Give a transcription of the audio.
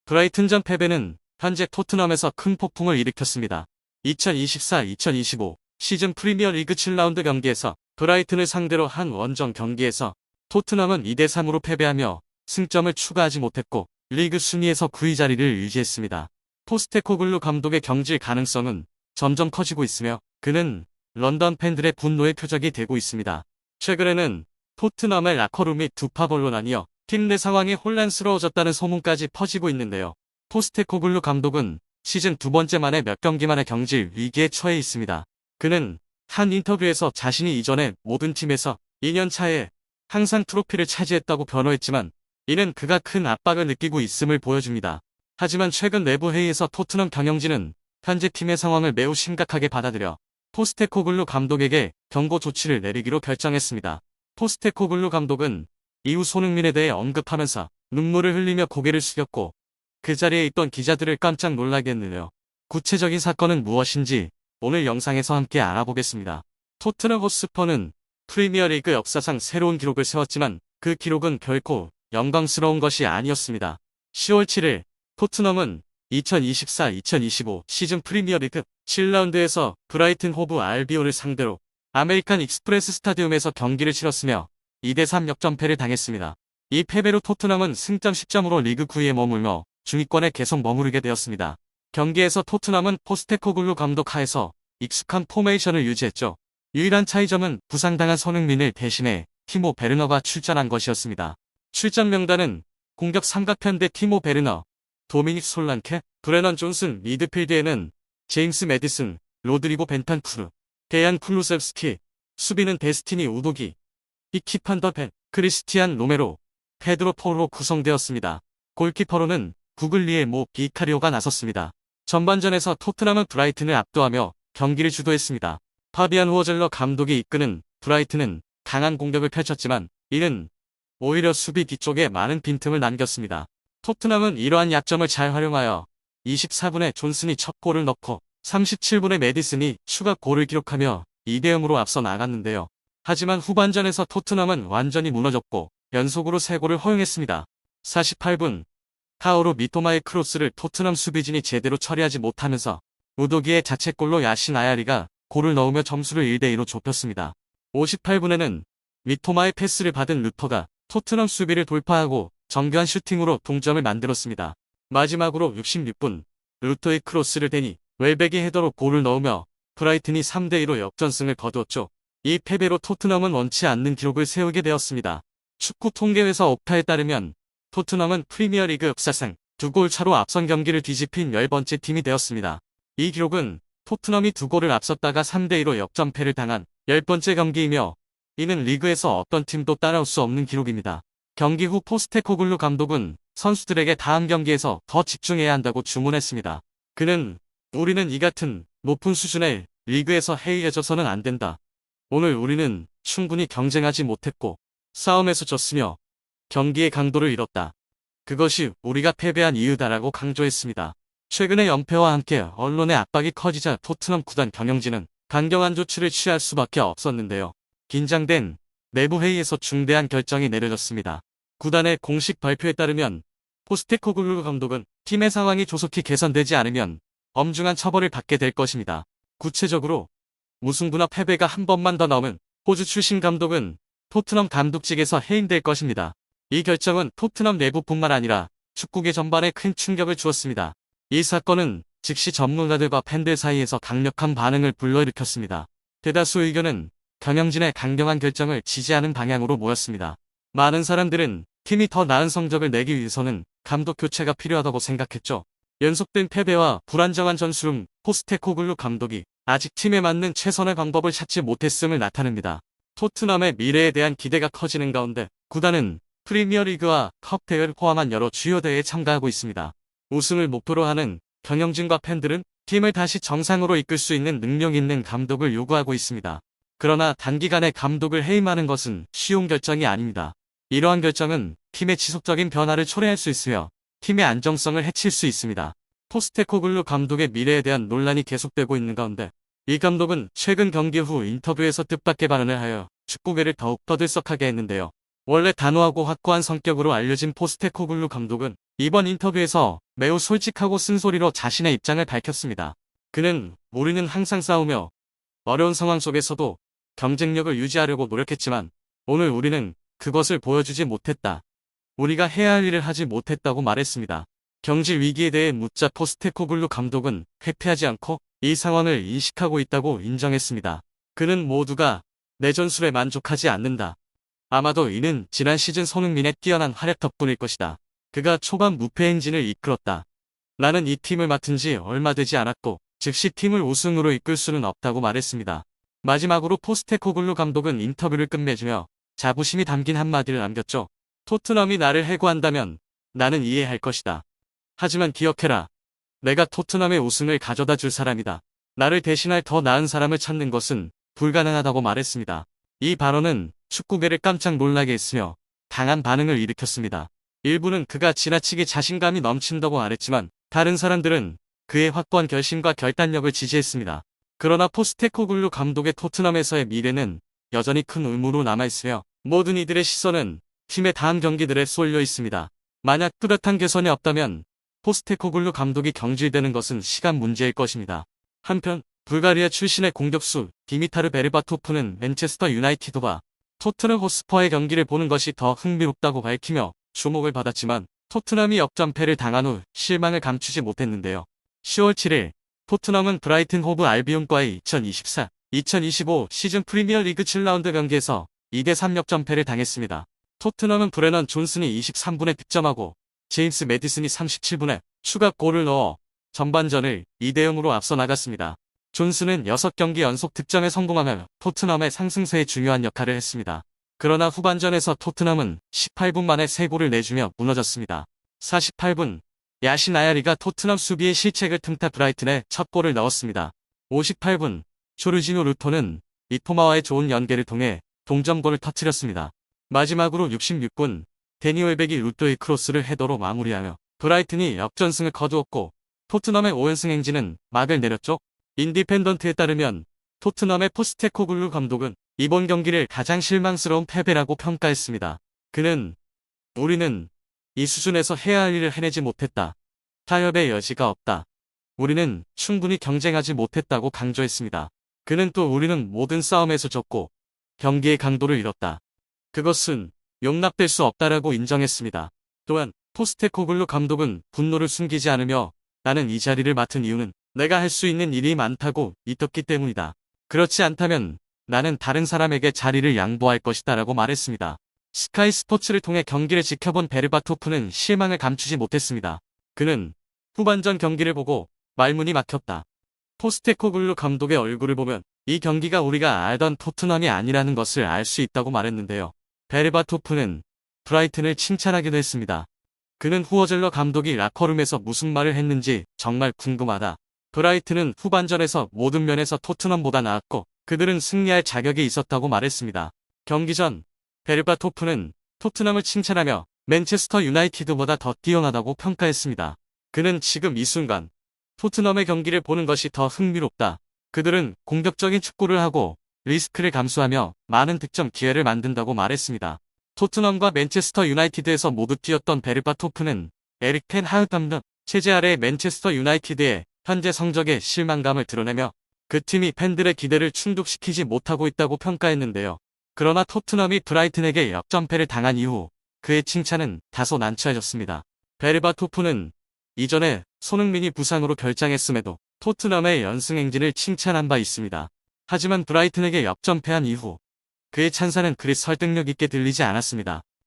브라이튼전 패배는 현재 토트넘에서 큰 폭풍을 일으켰습니다. 2024-2025 시즌 프리미어리그 7라운드 경기에서 브라이튼을 상대로 한 원정 경기에서 토트넘은 2대3으로 패배하며 승점을 추가하지 못했고 리그 순위에서 9위 자리를 유지했습니다. 포스테코글루 감독의 경질 가능성은 점점 커지고 있으며 그는 런던 팬들의 분노의 표적이 되고 있습니다. 최근에는 토트넘의 라커룸이 두 파벌로 나뉘어 팀 내 상황이 혼란스러워졌다는 소문까지 퍼지고 있는데요. 포스테코글루 감독은 시즌 두 번째 만에 몇 경기 만에 경질 위기에 처해 있습니다. 그는 한 인터뷰에서 자신이 이전에 모든 팀에서 2년 차에 항상 트로피를 차지했다고 변호했지만 이는 그가 큰 압박을 느끼고 있음을 보여줍니다. 하지만 최근 내부 회의에서 토트넘 경영진은 현재 팀의 상황을 매우 심각하게 받아들여 포스테코글루 감독에게 경고 조치를 내리기로 결정했습니다. 포스테코글루 감독은 이후 손흥민에 대해 언급하면서 눈물을 흘리며 고개를 숙였고 그 자리에 있던 기자들을 깜짝 놀라게 했는데요. 구체적인 사건은 무엇인지 오늘 영상에서 함께 알아보겠습니다. 토트넘 호스퍼는 프리미어리그 역사상 새로운 기록을 세웠지만 그 기록은 결코 영광스러운 것이 아니었습니다. 10월 7일 토트넘은 2024-2025 시즌 프리미어리그 7라운드에서 브라이튼 호브 알비온을 상대로 아메리칸 익스프레스 스타디움에서 경기를 치렀으며 2대3 역전패를 당했습니다. 이 패배로 토트넘은 승점 10점으로 리그 9위에 머물며 중위권에 계속 머무르게 되었습니다. 경기에서 토트넘은 포스테코글루 감독 하에서 익숙한 포메이션을 유지했죠. 유일한 차이점은 부상당한 손흥민을 대신해 티모 베르너가 출전한 것이었습니다. 출전 명단은 공격 삼각편대 티모 베르너, 도미닉 솔란케, 브레넌 존슨, 미드필드에는 제임스 매디슨, 로드리고 벤탄쿠르, 데얀 쿨루셉스키, 수비는 데스티니 우도기, 이키 판더벤, 크리스티안 로메로, 페드로 포로 구성되었습니다. 골키퍼로는 구글리의 모 비카리오가 나섰습니다. 전반전에서 토트넘은 브라이튼을 압도하며 경기를 주도했습니다. 파비안 후어젤러 감독이 이끄는 브라이튼은 강한 공격을 펼쳤지만 이는 오히려 수비 뒤쪽에 많은 빈틈을 남겼습니다. 토트넘은 이러한 약점을 잘 활용하여 24분에 존슨이 첫 골을 넣고 37분에 매디슨이 추가 골을 기록하며 2대0으로 앞서 나갔는데요. 하지만 후반전에서 토트넘은 완전히 무너졌고 연속으로 3골을 허용했습니다. 48분 카오루 미토마의 크로스를 토트넘 수비진이 제대로 처리하지 못하면서 우도기의 자책골로 야신 아야리가 골을 넣으며 점수를 1대2로 좁혔습니다. 58분에는 미토마의 패스를 받은 루터가 토트넘 수비를 돌파하고 정교한 슈팅으로 동점을 만들었습니다. 마지막으로 66분 루터의 크로스를 대니 웰백이 헤더로 골을 넣으며 브라이튼이 3대2로 역전승을 거두었죠. 이 패배로 토트넘은 원치 않는 기록을 세우게 되었습니다. 축구 통계회사 옵타에 따르면 토트넘은 프리미어리그 역사상 2골 차로 앞선 경기를 뒤집힌 10번째 팀이 되었습니다. 이 기록은 토트넘이 2골을 앞섰다가 3대2로 역전패를 당한 10번째 경기이며 이는 리그에서 어떤 팀도 따라올 수 없는 기록입니다. 경기 후 포스테코글루 감독은 선수들에게 다음 경기에서 더 집중해야 한다고 주문했습니다. 그는 우리는 이 같은 높은 수준의 리그에서 해이해져서는 안 된다. 오늘 우리는 충분히 경쟁하지 못했고 싸움에서 졌으며 경기의 강도를 잃었다. 그것이 우리가 패배한 이유다라고 강조했습니다. 최근의 연패와 함께 언론의 압박이 커지자 토트넘 구단 경영진은 강경한 조치를 취할 수밖에 없었는데요. 긴장된 내부 회의에서 중대한 결정이 내려졌습니다. 구단의 공식 발표에 따르면 포스테코글루 감독은 팀의 상황이 조속히 개선되지 않으면 엄중한 처벌을 받게 될 것입니다. 구체적으로 무승부나 패배가 한 번만 더 나오면 호주 출신 감독은 토트넘 감독직에서 해임될 것입니다. 이 결정은 토트넘 내부뿐만 아니라 축구계 전반에 큰 충격을 주었습니다. 이 사건은 즉시 전문가들과 팬들 사이에서 강력한 반응을 불러일으켰습니다. 대다수 의견은 경영진의 강경한 결정을 지지하는 방향으로 모였습니다. 많은 사람들은 팀이 더 나은 성적을 내기 위해서는 감독 교체가 필요하다고 생각했죠. 연속된 패배와 불안정한 전술은 포스테코글루 감독이 아직 팀에 맞는 최선의 방법을 찾지 못했음을 나타냅니다. 토트넘의 미래에 대한 기대가 커지는 가운데 구단은 프리미어리그와 컵 대회를 포함한 여러 주요 대회에 참가하고 있습니다. 우승을 목표로 하는 경영진과 팬들은 팀을 다시 정상으로 이끌 수 있는 능력 있는 감독을 요구하고 있습니다. 그러나 단기간에 감독을 해임하는 것은 쉬운 결정이 아닙니다. 이러한 결정은 팀의 지속적인 변화를 초래할 수 있으며 팀의 안정성을 해칠 수 있습니다. 포스테코글루 감독의 미래에 대한 논란이 계속되고 있는 가운데 이 감독은 최근 경기 후 인터뷰에서 뜻밖의 발언을 하여 축구계를 더욱 떠들썩하게 했는데요. 원래 단호하고 확고한 성격으로 알려진 포스테코글루 감독은 이번 인터뷰에서 매우 솔직하고 쓴소리로 자신의 입장을 밝혔습니다. 그는 우리는 항상 싸우며 어려운 상황 속에서도 경쟁력을 유지하려고 노력했지만 오늘 우리는 그것을 보여주지 못했다. 우리가 해야 할 일을 하지 못했다고 말했습니다. 경질 위기에 대해 묻자 포스테코글루 감독은 회피하지 않고 이 상황을 인식하고 있다고 인정했습니다. 그는 모두가 내 전술에 만족하지 않는다. 아마도 이는 지난 시즌 손흥민의 뛰어난 활약 덕분일 것이다. 그가 초반 무패 행진을 이끌었다. 나는 이 팀을 맡은 지 얼마 되지 않았고 즉시 팀을 우승으로 이끌 수는 없다고 말했습니다. 마지막으로 포스테코글루 감독은 인터뷰를 끝내주며 자부심이 담긴 한마디를 남겼죠. 토트넘이 나를 해고한다면 나는 이해할 것이다. 하지만 기억해라. 내가 토트넘의 우승을 가져다 줄 사람이다. 나를 대신할 더 나은 사람을 찾는 것은 불가능하다고 말했습니다. 이 발언은 축구계를 깜짝 놀라게 했으며 강한 반응을 일으켰습니다. 일부는 그가 지나치게 자신감이 넘친다고 말했지만 다른 사람들은 그의 확고한 결심과 결단력을 지지했습니다. 그러나 포스테코글루 감독의 토트넘에서의 미래는 여전히 큰 의무로 남아있으며 모든 이들의 시선은 팀의 다음 경기들에 쏠려 있습니다. 만약 뚜렷한 개선이 없다면 포스테코글루 감독이 경질되는 것은 시간 문제일 것입니다. 한편 불가리아 출신의 공격수 디미타르 베르바토프는 맨체스터 유나이티드와 토트넘 호스퍼의 경기를 보는 것이 더 흥미롭다고 밝히며 주목을 받았지만 토트넘이 역전패를 당한 후 실망을 감추지 못했는데요. 10월 7일 토트넘은 브라이튼 호브 알비온과의 2024-2025 시즌 프리미어리그 7라운드 경기에서 2대3 역전패를 당했습니다. 토트넘은 브레넌 존슨이 23분에 득점하고 제임스 매디슨이 37분에 추가 골을 넣어 전반전을 2대0으로 앞서 나갔습니다. 존슨은 6경기 연속 득점에 성공하며 토트넘의 상승세에 중요한 역할을 했습니다. 그러나 후반전에서 토트넘은 18분 만에 3골을 내주며 무너졌습니다. 48분 야신 아야리가 토트넘 수비의 실책을 틈타 브라이튼에 첫 골을 넣었습니다. 58분 조르지노 루토는 이토마와의 좋은 연계를 통해 동점골을 터뜨렸습니다. 마지막으로 66분 데니 웰백이 루토의 크로스를 헤더로 마무리하며 브라이튼이 역전승을 거두었고 토트넘의 5연승 행진은 막을 내렸죠. 인디펜던트에 따르면 토트넘의 포스테코글루 감독은 이번 경기를 가장 실망스러운 패배라고 평가했습니다. 그는 우리는 이 수준에서 해야 할 일을 해내지 못했다. 타협의 여지가 없다. 우리는 충분히 경쟁하지 못했다고 강조했습니다. 그는 또 우리는 모든 싸움에서 졌고 경기의 강도를 잃었다. 그것은 용납될 수 없다라고 인정했습니다. 또한 포스테코글루 감독은 분노를 숨기지 않으며 나는 이 자리를 맡은 이유는 내가 할 수 있는 일이 많다고 믿었기 때문이다. 그렇지 않다면 나는 다른 사람에게 자리를 양보할 것이다 라고 말했습니다. 스카이 스포츠를 통해 경기를 지켜본 베르바토프는 실망을 감추지 못했습니다. 그는 후반전 경기를 보고 말문이 막혔다. 포스테코글루 감독의 얼굴을 보면 이 경기가 우리가 알던 토트넘이 아니라는 것을 알 수 있다고 말했는데요. 베르바토프는 브라이튼을 칭찬하기도 했습니다. 그는 후어젤러 감독이 라커룸에서 무슨 말을 했는지 정말 궁금하다. 브라이튼은 후반전에서 모든 면에서 토트넘보다 나았고 그들은 승리할 자격이 있었다고 말했습니다. 경기 전 베르바토프는 토트넘을 칭찬하며 맨체스터 유나이티드보다 더 뛰어나다고 평가했습니다. 그는 지금 이 순간 토트넘의 경기를 보는 것이 더 흥미롭다. 그들은 공격적인 축구를 하고 리스크를 감수하며 많은 득점 기회를 만든다고 말했습니다. 토트넘과 맨체스터 유나이티드에서 모두 뛰었던 베르바토프는 에릭 텐 하흐 감독 체제 아래 맨체스터 유나이티드의 현재 성적에 실망감을 드러내며 그 팀이 팬들의 기대를 충족시키지 못하고 있다고 평가했는데요. 그러나 토트넘이 브라이튼에게 역전패를 당한 이후 그의 칭찬은 다소 난처해졌습니다. 베르바토프는 이전에 손흥민이 부상으로 결장했음에도 토트넘의 연승 행진을 칭찬한 바 있습니다. 하지만 브라이튼에게 역전패한 이후 그의 찬사는 그리 설득력 있게 들리지 않았습니다.